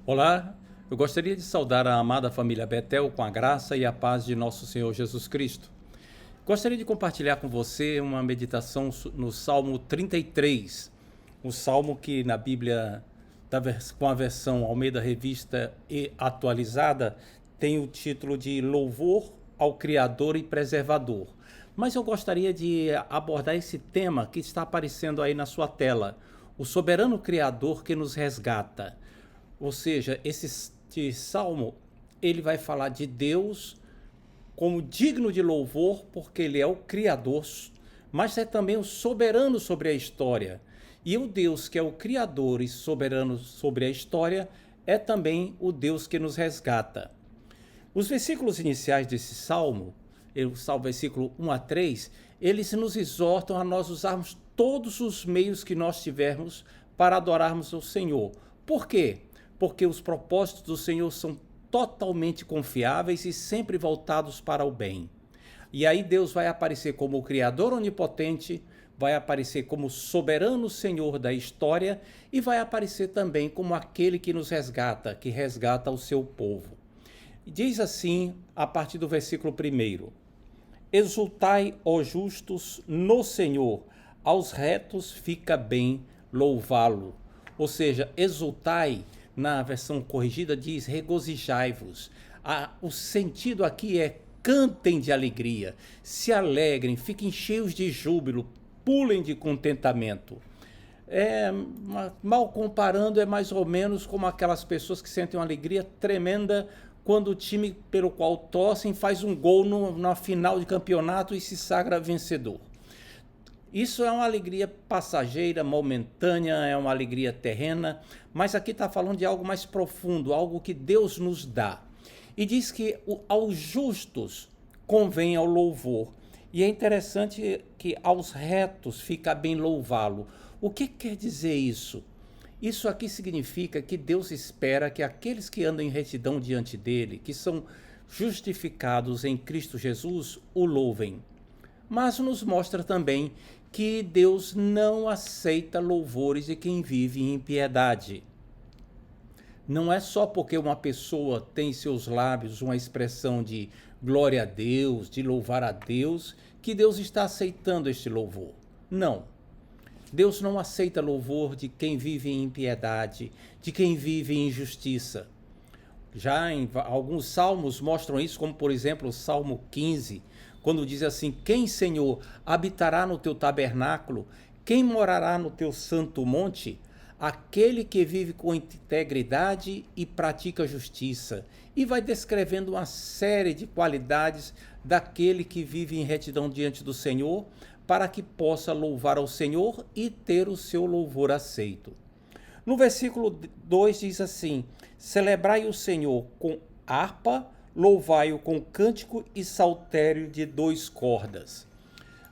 Olá, eu gostaria de saudar a amada família Betel com a graça e a paz de nosso Senhor Jesus Cristo. Gostaria de compartilhar com você uma meditação no Salmo 33, o salmo que na Bíblia, com a versão Almeida Revista e atualizada, tem o título de Louvor ao Criador e Preservador. Mas eu gostaria de abordar esse tema que está aparecendo aí na sua tela, o soberano Criador que nos resgata. Ou seja, esse salmo, ele vai falar de Deus como digno de louvor, porque ele é o Criador, mas é também o soberano sobre a história. E o Deus que é o Criador e soberano sobre a história é também o Deus que nos resgata. Os versículos iniciais desse salmo, o salmo versículo 1 a 3, eles nos exortam a nós usarmos todos os meios que nós tivermos para adorarmos o Senhor. Por quê? Porque os propósitos do Senhor são totalmente confiáveis e sempre voltados para o bem. E aí Deus vai aparecer como o Criador onipotente, vai aparecer como soberano Senhor da história e vai aparecer também como aquele que nos resgata, que resgata o seu povo. Diz assim, a partir do versículo 1: Exultai, ó justos, no Senhor, aos retos fica bem louvá-lo. Ou seja, exultai, na versão corrigida diz regozijai-vos. O sentido aqui é cantem de alegria, se alegrem, fiquem cheios de júbilo, pulem de contentamento. Mal comparando, é mais ou menos como aquelas pessoas que sentem uma alegria tremenda quando o time pelo qual torcem faz um gol na final de campeonato e se sagra vencedor. Isso é uma alegria passageira, momentânea, é uma alegria terrena, mas aqui está falando de algo mais profundo, algo que Deus nos dá. E diz que aos justos convém ao louvor. E é interessante que aos retos fica bem louvá-lo. O que quer dizer isso? Isso aqui significa que Deus espera que aqueles que andam em retidão diante dele, que são justificados em Cristo Jesus, o louvem. Mas nos mostra também que Deus não aceita louvores de quem vive em impiedade. Não é só porque uma pessoa tem em seus lábios uma expressão de glória a Deus, de louvar a Deus, que Deus está aceitando este louvor. Não. Deus não aceita louvor de quem vive em impiedade, de quem vive em injustiça. Já em alguns salmos mostram isso, como por exemplo o Salmo 15, quando diz assim: quem, Senhor, habitará no teu tabernáculo? Quem morará no teu santo monte? Aquele que vive com integridade e pratica justiça. E vai descrevendo uma série de qualidades daquele que vive em retidão diante do Senhor, para que possa louvar ao Senhor e ter o seu louvor aceito. No versículo 2 diz assim: celebrai o Senhor com harpa, louvai-o com cântico e saltério de 2 cordas.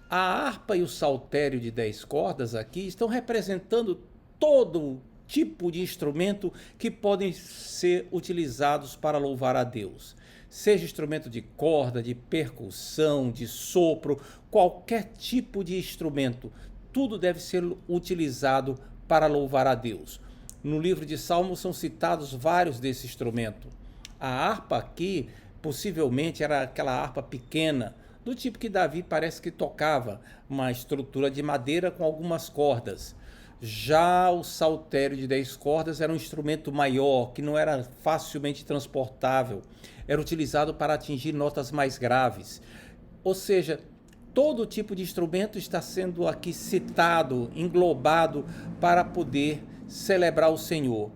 A harpa e o saltério de 10 cordas aqui estão representando todo tipo de instrumento que podem ser utilizados para louvar a Deus. Seja instrumento de corda, de percussão, de sopro, qualquer tipo de instrumento, tudo deve ser utilizado para louvar a Deus. No livro de Salmos são citados vários desses instrumentos. A harpa aqui, possivelmente, era aquela harpa pequena, do tipo que Davi parece que tocava, uma estrutura de madeira com algumas cordas. Já o saltério de 10 cordas era um instrumento maior, que não era facilmente transportável. Era utilizado para atingir notas mais graves. Ou seja, todo tipo de instrumento está sendo aqui citado, englobado, para poder celebrar o Senhor.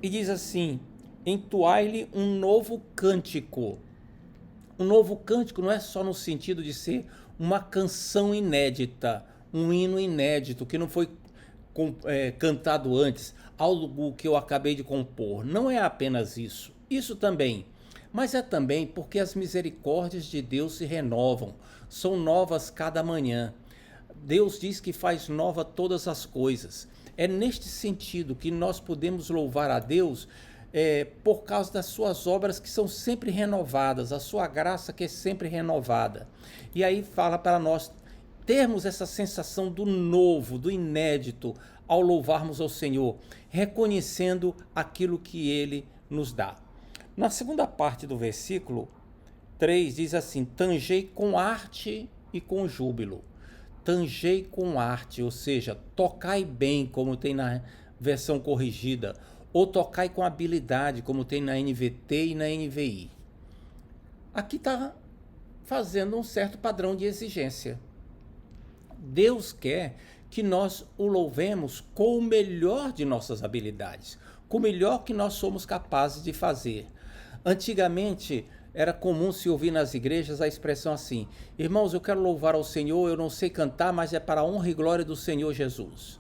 E diz assim: entoai-lhe um novo cântico. Um novo cântico não é só no sentido de ser uma canção inédita, um hino inédito, que não foi cantado antes, algo que eu acabei de compor. Não é apenas isso. Isso também. Mas é também porque as misericórdias de Deus se renovam. São novas cada manhã. Deus diz que faz nova todas as coisas. É neste sentido que nós podemos louvar a Deus por causa das suas obras que são sempre renovadas, a sua graça que é sempre renovada. E aí fala para nós termos essa sensação do novo, do inédito, ao louvarmos ao Senhor, reconhecendo aquilo que Ele nos dá. Na segunda parte do versículo 3 diz assim: tangei com arte e com júbilo. Tangei com arte, ou seja, tocai bem, como tem na versão corrigida, ou tocai com habilidade, como tem na NVT e na NVI. Aqui está fazendo um certo padrão de exigência. Deus quer que nós o louvemos com o melhor de nossas habilidades, com o melhor que nós somos capazes de fazer. Antigamente, era comum se ouvir nas igrejas a expressão assim: irmãos, eu quero louvar ao Senhor, eu não sei cantar, mas é para a honra e glória do Senhor Jesus.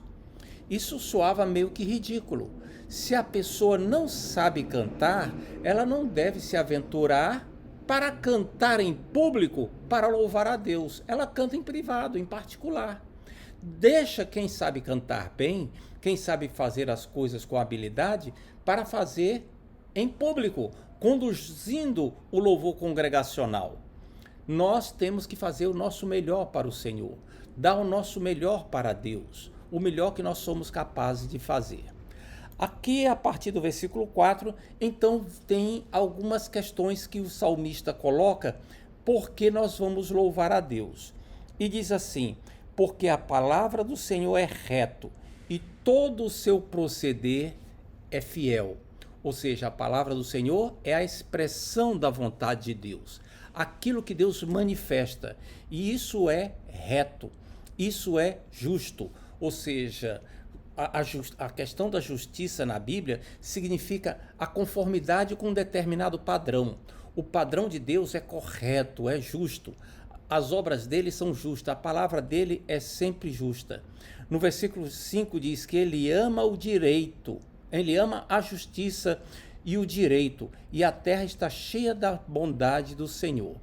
Isso soava meio que ridículo. Se a pessoa não sabe cantar, ela não deve se aventurar para cantar em público para louvar a Deus. Ela canta em privado, em particular. Deixa quem sabe cantar bem, quem sabe fazer as coisas com habilidade, para fazer em público, conduzindo o louvor congregacional. Nós temos que fazer o nosso melhor para o Senhor, dar o nosso melhor para Deus, o melhor que nós somos capazes de fazer. Aqui, a partir do versículo 4, então tem algumas questões que o salmista coloca, porque nós vamos louvar a Deus. E diz assim: porque a palavra do Senhor é reto, e todo o seu proceder é fiel. Ou seja, a palavra do Senhor é a expressão da vontade de Deus, aquilo que Deus manifesta, e isso é reto, isso é justo. Ou seja, a questão da justiça na Bíblia significa a conformidade com um determinado padrão. O padrão de Deus é correto, é justo. As obras dele são justas, a palavra dele é sempre justa. No versículo 5 diz que ele ama o direito, ele ama a justiça e o direito, e a terra está cheia da bondade do Senhor.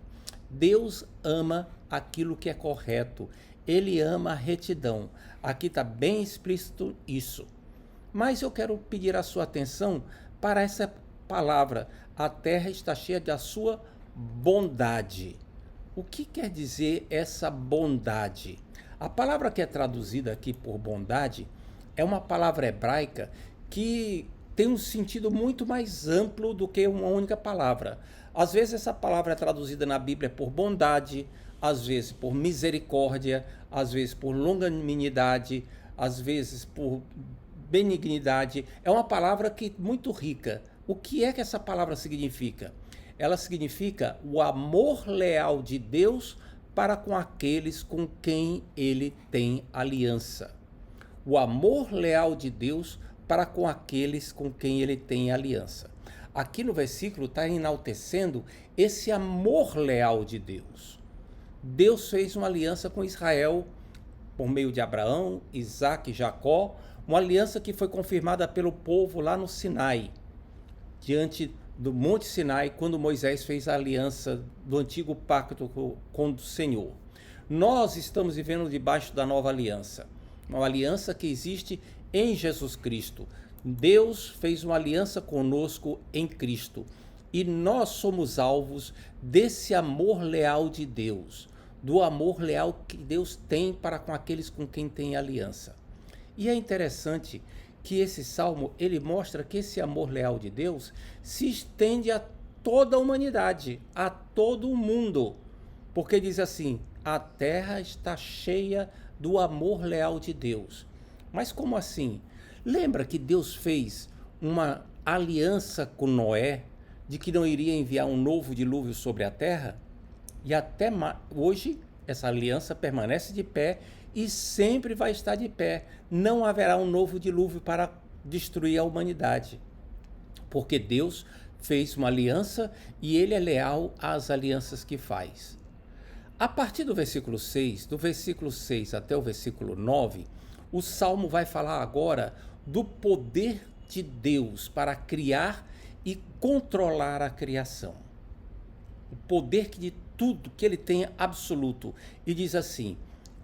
Deus ama aquilo que é correto, ele ama a retidão. Aqui está bem explícito isso. Mas eu quero pedir a sua atenção para essa palavra: a terra está cheia da sua bondade. O que quer dizer essa bondade? A palavra que é traduzida aqui por bondade é uma palavra hebraica que tem um sentido muito mais amplo do que uma única palavra. Às vezes essa palavra é traduzida na Bíblia por bondade, às vezes por misericórdia, às vezes por longanimidade, às vezes por benignidade. É uma palavra muito rica. O que é que essa palavra significa? Ela significa o amor leal de Deus para com aqueles com quem ele tem aliança. O amor leal de Deus para com aqueles com quem ele tem aliança. Aqui no versículo está enaltecendo esse amor leal de Deus. Deus fez uma aliança com Israel por meio de Abraão, Isaque e Jacó, uma aliança que foi confirmada pelo povo lá no Sinai, diante do Monte Sinai, quando Moisés fez a aliança do antigo pacto com o Senhor. Nós estamos vivendo debaixo da nova aliança, uma aliança que existe em Jesus Cristo. Deus fez uma aliança conosco em Cristo e nós somos alvos desse amor leal de Deus, do amor leal que Deus tem para com aqueles com quem tem aliança. E é interessante que esse salmo, ele mostra que esse amor leal de Deus se estende a toda a humanidade, a todo o mundo, porque diz assim: a terra está cheia do amor leal de Deus. Mas como assim? Lembra que Deus fez uma aliança com Noé, de que não iria enviar um novo dilúvio sobre a terra? E até hoje essa aliança permanece de pé e sempre vai estar de pé. Não haverá um novo dilúvio para destruir a humanidade, porque Deus fez uma aliança e ele é leal às alianças que faz. A partir do versículo 6, do versículo 6 até o versículo 9, o Salmo vai falar agora do poder de Deus para criar e controlar a criação. O poder de tudo que ele tem absoluto. E diz assim: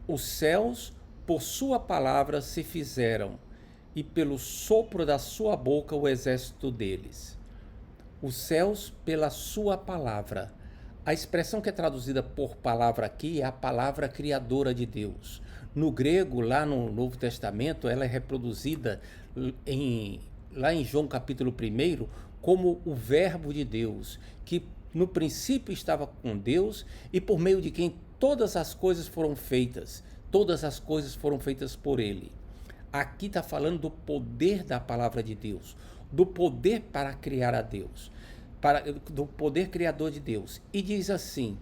os céus por sua palavra se fizeram, e pelo sopro da sua boca o exército deles. Os céus pela sua palavra. A expressão que é traduzida por palavra aqui é a palavra criadora de Deus. No grego, lá no Novo Testamento, ela é reproduzida lá em João capítulo 1 como o Verbo de Deus, que no princípio estava com Deus e por meio de quem todas as coisas foram feitas. Todas as coisas foram feitas por ele. Aqui está falando do poder da palavra de Deus, do poder para criar a Deus, do poder criador de Deus. E diz assim: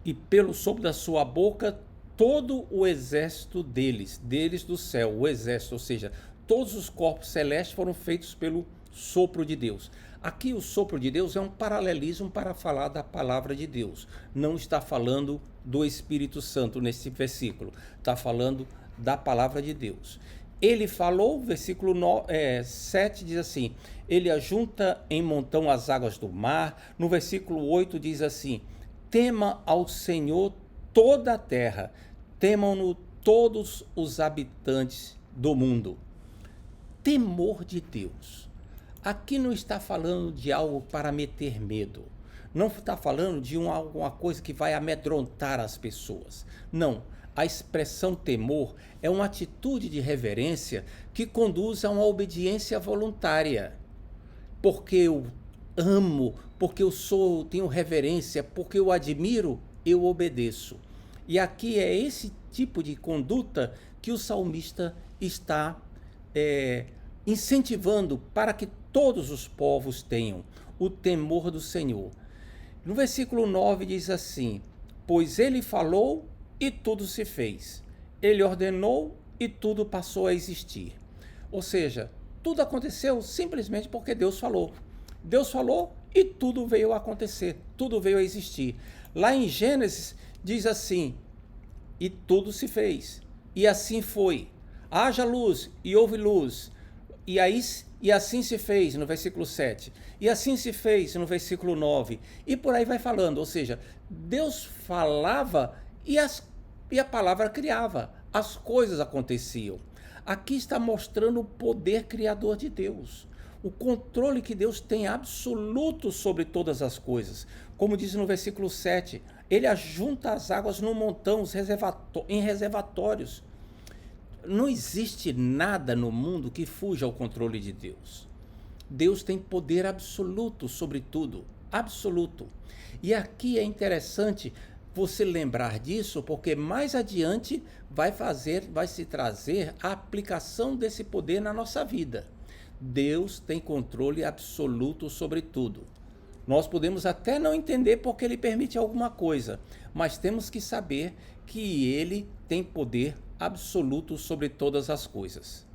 e pelo sopro da sua boca, todo o exército deles do céu, o exército, ou seja, todos os corpos celestes foram feitos pelo sopro de Deus. Aqui o sopro de Deus é um paralelismo para falar da palavra de Deus. Não está falando do Espírito Santo nesse versículo. Está falando da palavra de Deus. Ele falou, versículo 7 diz assim: ele ajunta em montão as águas do mar. No versículo 8 diz assim: tema ao Senhor toda a terra, temam-no todos os habitantes do mundo. Temor de Deus. Aqui não está falando de algo para meter medo. Não está falando de alguma coisa que vai amedrontar as pessoas. Não. A expressão temor é uma atitude de reverência que conduz a uma obediência voluntária. Porque eu amo, porque tenho reverência, porque eu admiro, eu obedeço. E aqui é esse tipo de conduta que o salmista está incentivando para que todos os povos tenham o temor do Senhor. No versículo 9 diz assim: pois ele falou e tudo se fez. Ele ordenou e tudo passou a existir. Ou seja, tudo aconteceu simplesmente porque Deus falou. Deus falou e tudo veio a acontecer, tudo veio a existir. Lá em Gênesis diz assim: e tudo se fez, e assim foi. Haja luz e houve luz. E assim se fez, no versículo 7. E assim se fez, no versículo 9. E por aí vai falando. Ou seja, Deus falava e a palavra criava. As coisas aconteciam. Aqui está mostrando o poder criador de Deus. O controle que Deus tem absoluto sobre todas as coisas. Como diz no versículo 7, ele ajunta as águas num montão, em reservatórios. Não existe nada no mundo que fuja ao controle de Deus. Deus tem poder absoluto sobre tudo, absoluto. E aqui é interessante você lembrar disso, porque mais adiante vai se trazer a aplicação desse poder na nossa vida. Deus tem controle absoluto sobre tudo. Nós podemos até não entender porque ele permite alguma coisa, mas temos que saber que ele tem poder absoluto sobre todas as coisas.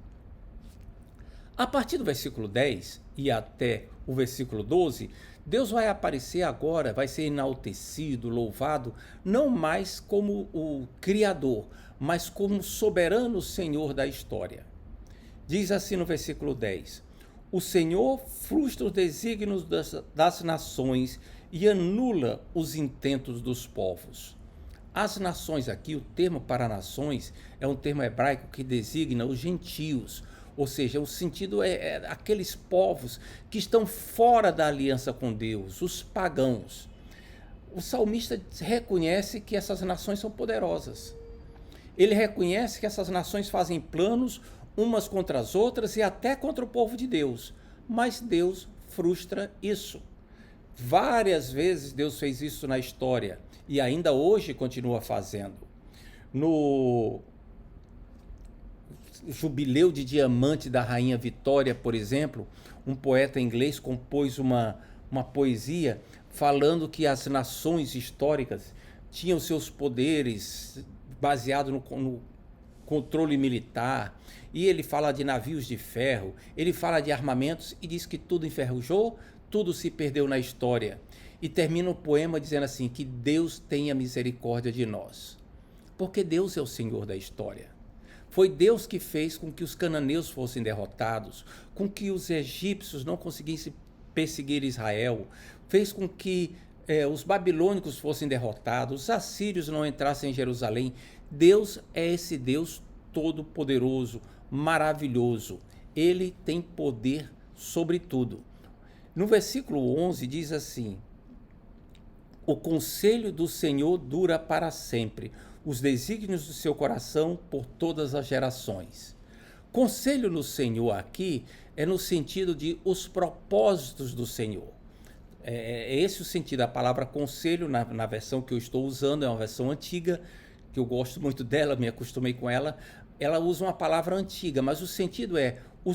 A partir do versículo 10 e até o versículo 12, Deus vai aparecer agora, vai ser enaltecido, louvado, não mais como o Criador, mas como soberano Senhor da história. Diz assim no versículo 10: o Senhor frustra os desígnios das nações e anula os intentos dos povos. As nações aqui, o termo para nações é um termo hebraico que designa os gentios, ou seja, o sentido é aqueles povos que estão fora da aliança com Deus, os pagãos. O salmista reconhece que essas nações são poderosas. Ele reconhece que essas nações fazem planos umas contra as outras e até contra o povo de Deus, mas Deus frustra isso. Várias vezes Deus fez isso na história e ainda hoje continua fazendo. No Jubileu de Diamante da Rainha Vitória, por exemplo, um poeta inglês compôs uma poesia falando que as nações históricas tinham seus poderes baseados no controle militar, e ele fala de navios de ferro, ele fala de armamentos e diz que tudo enferrujou, tudo se perdeu na história. E termina o poema dizendo assim, que Deus tenha misericórdia de nós. Porque Deus é o Senhor da história. Foi Deus que fez com que os cananeus fossem derrotados, com que os egípcios não conseguissem perseguir Israel, fez com que os babilônicos fossem derrotados, os assírios não entrassem em Jerusalém. Deus é esse Deus todo-poderoso, maravilhoso. Ele tem poder sobre tudo. No versículo 11 diz assim: o conselho do Senhor dura para sempre, os desígnios do seu coração por todas as gerações. Conselho no Senhor aqui é no sentido de os propósitos do Senhor. É esse o sentido. A palavra conselho, na versão que eu estou usando, é uma versão antiga, que eu gosto muito dela, me acostumei com ela. Ela usa uma palavra antiga, mas o sentido é o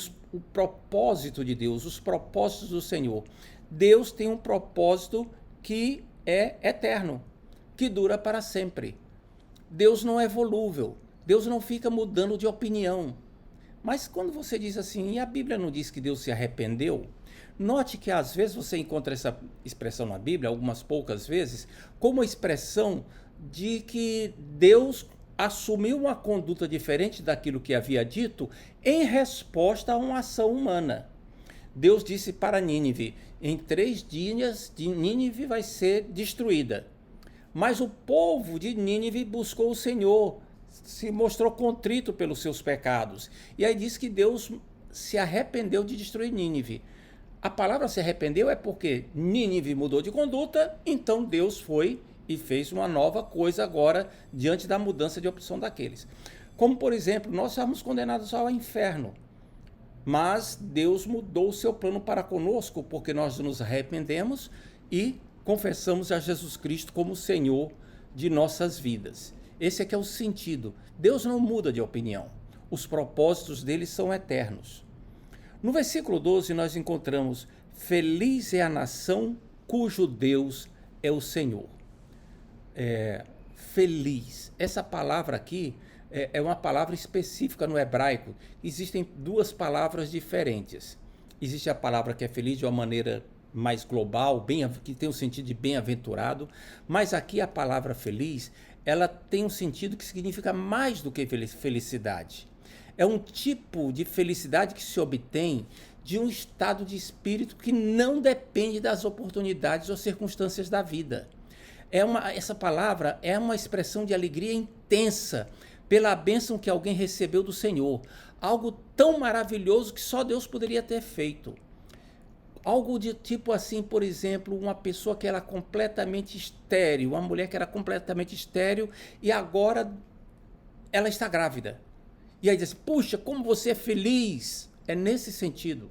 propósito de Deus, os propósitos do Senhor. Deus tem um propósito que é eterno, que dura para sempre. Deus não é volúvel, Deus não fica mudando de opinião. Mas quando você diz assim, e a Bíblia não diz que Deus se arrependeu? Note que às vezes você encontra essa expressão na Bíblia, algumas poucas vezes, como a expressão de que Deus assumiu uma conduta diferente daquilo que havia dito em resposta a uma ação humana. Deus disse para Nínive, em 3 dias Nínive vai ser destruída. Mas o povo de Nínive buscou o Senhor, se mostrou contrito pelos seus pecados. E aí diz que Deus se arrependeu de destruir Nínive. A palavra se arrependeu é porque Nínive mudou de conduta, então Deus foi e fez uma nova coisa agora diante da mudança de opção daqueles. Como, por exemplo, nós estávamos condenados ao inferno, mas Deus mudou o seu plano para conosco, porque nós nos arrependemos e confessamos a Jesus Cristo como Senhor de nossas vidas. Esse é que é o sentido. Deus não muda de opinião. Os propósitos dele são eternos. No versículo 12 nós encontramos: feliz é a nação cujo Deus é o Senhor. Feliz. Essa palavra aqui é uma palavra específica no hebraico. Existem 2 palavras diferentes. Existe a palavra que é feliz de uma maneira mais global, que tem o sentido de bem-aventurado, mas aqui a palavra feliz, ela tem um sentido que significa mais do que felicidade. É um tipo de felicidade que se obtém de um estado de espírito que não depende das oportunidades ou circunstâncias da vida. Essa palavra é uma expressão de alegria intensa pela bênção que alguém recebeu do Senhor. Algo tão maravilhoso que só Deus poderia ter feito. Algo de tipo assim, por exemplo, uma pessoa que era completamente estéril, uma mulher que era completamente estéril e agora ela está grávida. E aí diz, puxa, como você é feliz. É nesse sentido.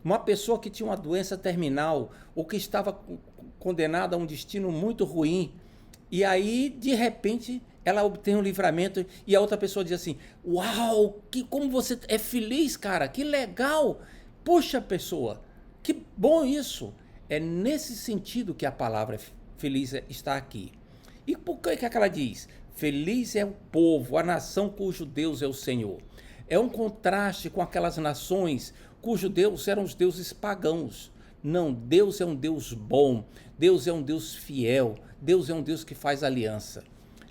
Uma pessoa que tinha uma doença terminal ou que estava condenada a um destino muito ruim, e aí, de repente, ela obtém um livramento e a outra pessoa diz assim, uau, como você é feliz, cara, que legal. Puxa, pessoa, que bom isso. É nesse sentido que a palavra feliz está aqui. E por que ela diz? Feliz é o povo, a nação cujo Deus é o Senhor. É um contraste com aquelas nações cujo Deus eram os deuses pagãos. Não, Deus é um Deus bom, Deus é um Deus fiel, Deus é um Deus que faz aliança.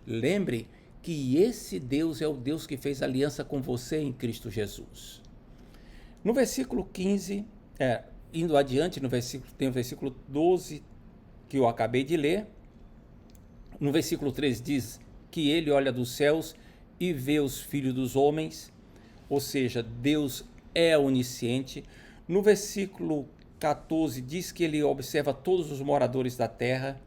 Lembre que esse Deus é o Deus que fez aliança com você em Cristo Jesus. No versículo 15, indo adiante, tem o versículo 12 que eu acabei de ler. No versículo 13 diz que ele olha dos céus e vê os filhos dos homens, ou seja, Deus é onisciente. No versículo 14 diz que ele observa todos os moradores da terra.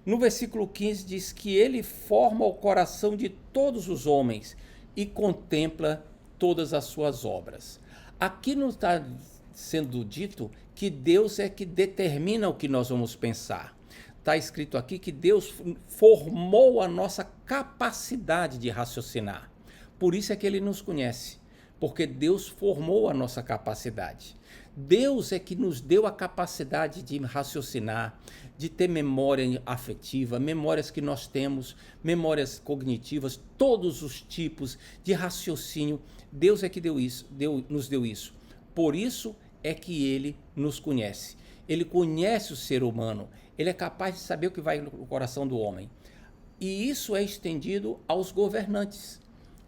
No versículo 15 diz que ele forma o coração de todos os homens e contempla todas as suas obras. Aqui não está sendo dito que Deus é que determina o que nós vamos pensar. Está escrito aqui que Deus formou a nossa capacidade de raciocinar. Por isso é que ele nos conhece, porque Deus formou a nossa capacidade. Deus é que nos deu a capacidade de raciocinar, de ter memória afetiva, memórias que nós temos, memórias cognitivas, todos os tipos de raciocínio. Deus é que nos deu isso. Por isso é que ele nos conhece. Ele conhece o ser humano. Ele é capaz de saber o que vai no coração do homem. E isso é estendido aos governantes.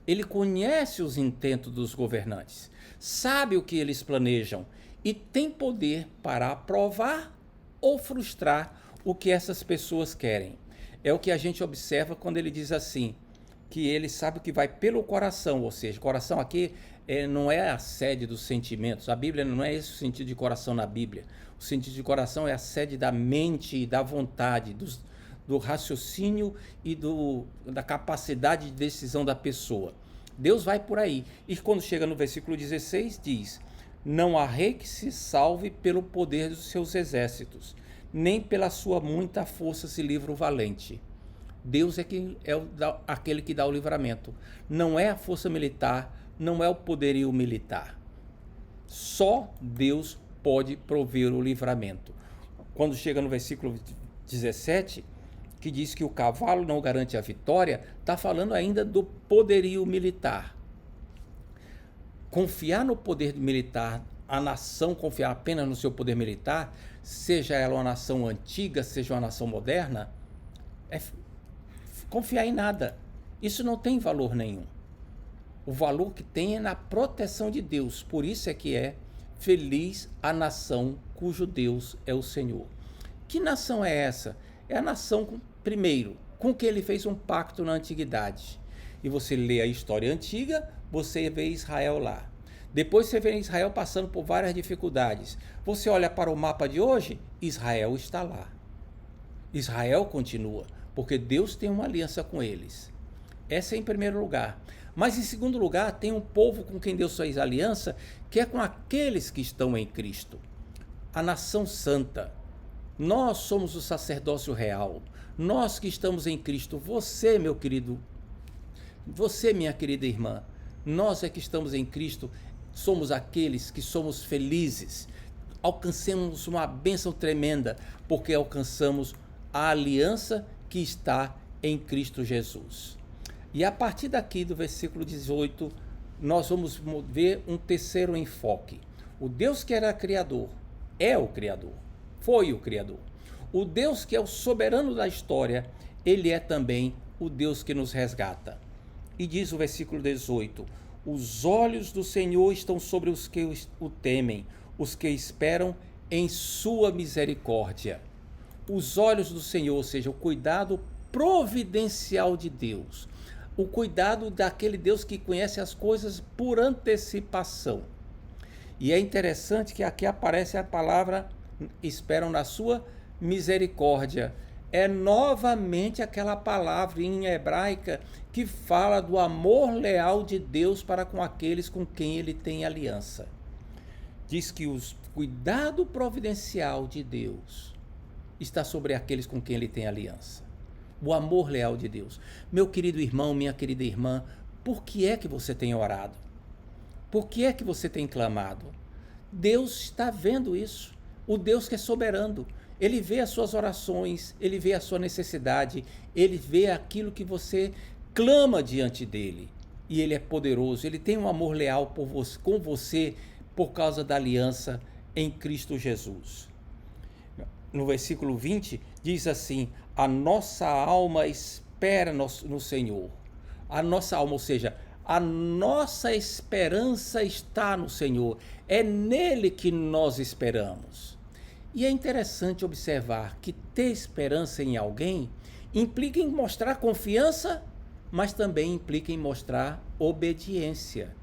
Ele conhece os intentos dos governantes, sabe o que eles planejam e tem poder para aprovar ou frustrar o que essas pessoas querem. É o que a gente observa quando ele diz assim, que ele sabe o que vai pelo coração, ou seja, coração aqui não é a sede dos sentimentos. A Bíblia não é esse o sentido de coração na Bíblia. O sentido de coração é a sede da mente e da vontade, do raciocínio e da capacidade de decisão da pessoa. Deus vai por aí. E quando chega no versículo 16, diz: não há rei que se salve pelo poder dos seus exércitos, nem pela sua muita força se livra o valente. Deus é aquele que dá o livramento. Não é a força militar, não é o poderio militar. Só Deus pode prover o livramento. Quando chega no versículo 17, que diz que o cavalo não garante a vitória, está falando ainda do poderio militar. Confiar no poder militar, a nação confiar apenas no seu poder militar, seja ela uma nação antiga, seja uma nação moderna, é confiar em nada. Isso não tem valor nenhum. O valor que tem é na proteção de Deus. Por isso é que é feliz a nação cujo Deus é o Senhor. Que nação é essa? É a nação, primeiro, com que ele fez um pacto na antiguidade. E você lê a história antiga, você vê Israel lá. Depois você vê Israel passando por várias dificuldades. Você olha para o mapa de hoje, Israel está lá. Israel continua, porque Deus tem uma aliança com eles. Essa é em primeiro lugar. Mas em segundo lugar, tem um povo com quem Deus fez aliança, que é com aqueles que estão em Cristo. A nação santa. Nós somos o sacerdócio real. Nós que estamos em Cristo. Você, meu querido, você, minha querida irmã, nós é que estamos em Cristo, somos aqueles que somos felizes. Alcancemos uma bênção tremenda, porque alcançamos a aliança que está em Cristo Jesus. E a partir daqui do versículo 18, nós vamos ver um terceiro enfoque. O Deus que era criador, é o criador, foi o criador. O Deus que é o soberano da história, ele é também o Deus que nos resgata. E diz o versículo 18, os olhos do Senhor estão sobre os que o temem, os que esperam em sua misericórdia. Os olhos do Senhor, ou seja, o cuidado providencial de Deus. O cuidado daquele Deus que conhece as coisas por antecipação. E é interessante que aqui aparece a palavra esperam na sua misericórdia. É novamente aquela palavra em hebraica que fala do amor leal de Deus para com aqueles com quem ele tem aliança. Diz que o cuidado providencial de Deus está sobre aqueles com quem ele tem aliança. O amor leal de Deus. Meu querido irmão, minha querida irmã, por que é que você tem orado? Por que é que você tem clamado? Deus está vendo isso. O Deus que é soberano. Ele vê as suas orações, ele vê a sua necessidade, ele vê aquilo que você clama diante dele. E ele é poderoso, ele tem um amor leal com você por causa da aliança em Cristo Jesus. No versículo 20, diz assim, a nossa alma espera no Senhor. A nossa alma, ou seja, a nossa esperança está no Senhor. É nele que nós esperamos. E é interessante observar que ter esperança em alguém implica em mostrar confiança, mas também implica em mostrar obediência.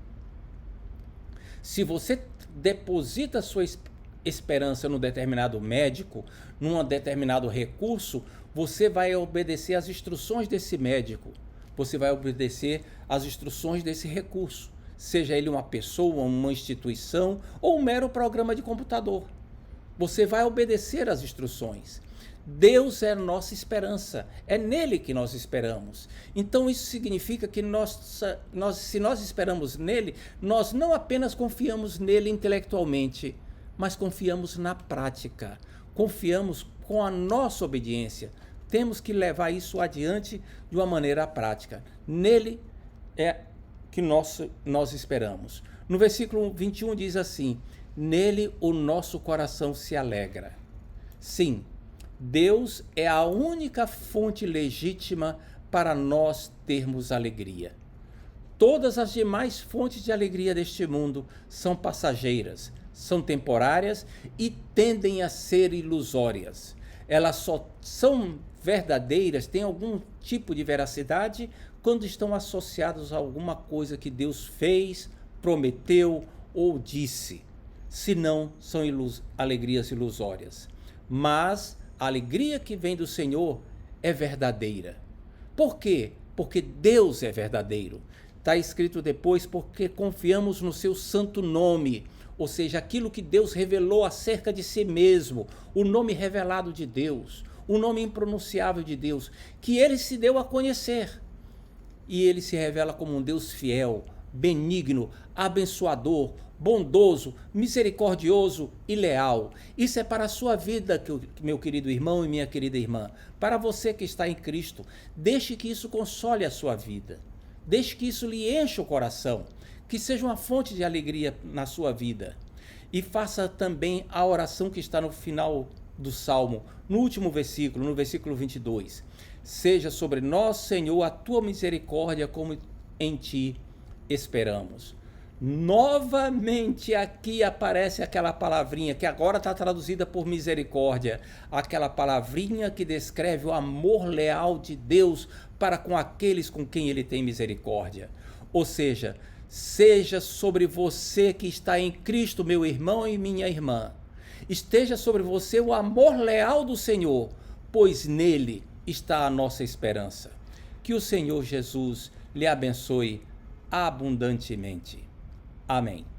Se você deposita sua esperança num determinado médico, num determinado recurso, você vai obedecer às instruções desse médico, você vai obedecer às instruções desse recurso, seja ele uma pessoa, uma instituição ou um mero programa de computador. Você vai obedecer às instruções. Deus é nossa esperança, é nele que nós esperamos. Então isso significa que se nós esperamos nele, nós não apenas confiamos nele intelectualmente, mas confiamos na prática, confiamos com a nossa obediência. Temos que levar isso adiante de uma maneira prática. Nele é que nós esperamos. No versículo 21 diz assim, nele o nosso coração se alegra. Sim, Deus é a única fonte legítima para nós termos alegria. Todas as demais fontes de alegria deste mundo são passageiras, são temporárias e tendem a ser ilusórias. Elas só são verdadeiras, têm algum tipo de veracidade quando estão associadas a alguma coisa que Deus fez, prometeu ou disse. Senão, são alegrias ilusórias. Mas a alegria que vem do Senhor é verdadeira. Por quê? Porque Deus é verdadeiro. Está escrito depois, porque confiamos no seu santo nome, ou seja, aquilo que Deus revelou acerca de si mesmo, o nome revelado de Deus, o nome impronunciável de Deus, que ele se deu a conhecer. E ele se revela como um Deus fiel, benigno, abençoador, bondoso, misericordioso e leal. Isso é para a sua vida, meu querido irmão e minha querida irmã. Para você que está em Cristo, deixe que isso console a sua vida. Deixe que isso lhe encha o coração, que seja uma fonte de alegria na sua vida. E faça também a oração que está no final do Salmo, no último versículo, no versículo 22. Seja sobre nós, Senhor, a tua misericórdia, como em ti esperamos. Novamente aqui aparece aquela palavrinha que agora está traduzida por misericórdia, aquela palavrinha que descreve o amor leal de Deus para com aqueles com quem ele tem misericórdia. Ou seja, seja sobre você que está em Cristo, meu irmão e minha irmã, esteja sobre você o amor leal do Senhor, pois nele está a nossa esperança. Que o Senhor Jesus lhe abençoe abundantemente. Amém.